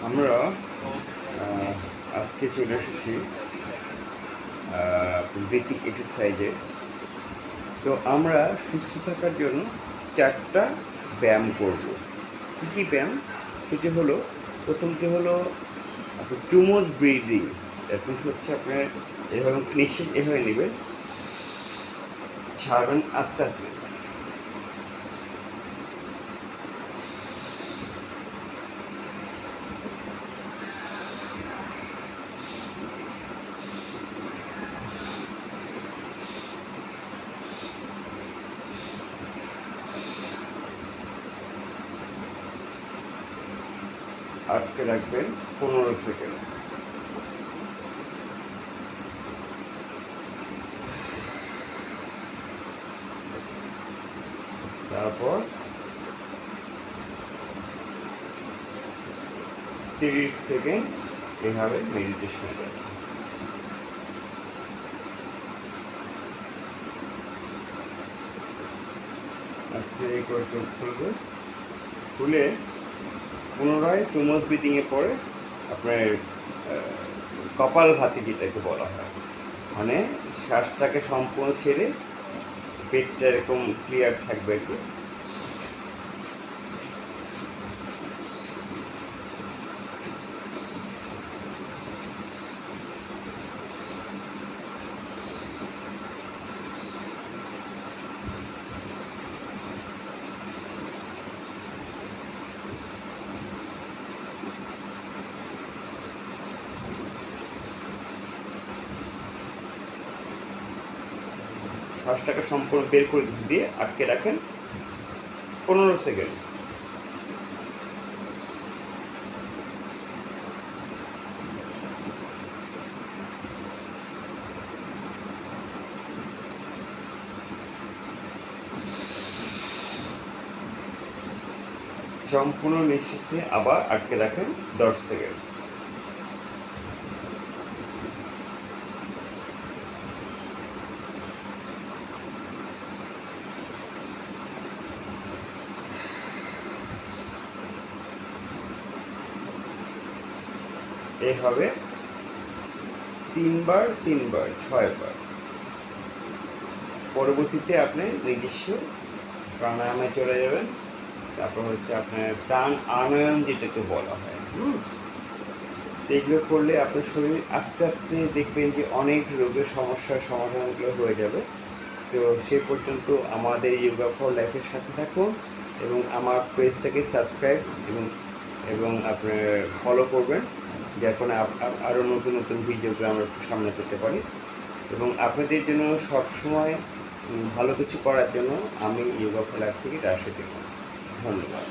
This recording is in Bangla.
আমরা আজকে চলে এসেছি ব্রিথিং এক্সারসাইজে। তো আমরা সুস্থ থাকার জন্য 4টা ব্যায়াম করব। কী কী ব্যায়াম? সেটি হলো, প্রথমটি হলো আপনার too much breathing. That means হচ্ছে আপনার এভাবে নিঃশ্বাস এভাবে নেবেন, ছাড়বেন আস্তে আস্তে। আটকে রাখবেন 15 সেকেন্ড। তারপর 30 সেকেন্ড এভাবে মেডিটেশন করবেন। আস্তে করে চোখ খুলবে, খুলে পুনরায় টু মাচ ব্রিদিংয়ে পরে আপনার কপাল ভাতি যেটাকে বলা হয়, মানে শ্বাসটাকে সম্পূর্ণ ছেড়ে পেটটা এরকম ক্লিয়ার থাকবে আর কি। শ্বাসটাকে সম্পূর্ণ বের করে দিয়ে আটকে রাখেন 15 সেকেন্ড। সম্পূর্ণ নিঃশ্বাস নিয়ে আবার আটকে রাখেন 10 সেকেন্ড। এভাবে 3 বার 6 বার। পরবর্তীতে আপনি নিজস্ব প্রাণায়ামে চলে যাবেন। তারপর হচ্ছে আপনার প্রাণ আনয়ন যেটাকে বলা হয়। এগুলো করলে আপনার শরীর আস্তে আস্তে দেখবেন যে অনেক রোগের সমস্যার সমাধানগুলো হয়ে যাবে। তো সে পর্যন্ত আমাদের যোগা ফর লাইফের সাথে থাকুন এবং আমার পেজটাকে সাবস্ক্রাইব এবং আপনার ফলো করবেন, যার ফলে আরও নতুন নতুন ভিডিওগুলো আমরা সামনে পেতে পারি। এবং আপনাদের জন্য সবসময় ভালো কিছু করার জন্য আমি যোগা ফর লাইফ থেকে তার সাথে ধন্যবাদ।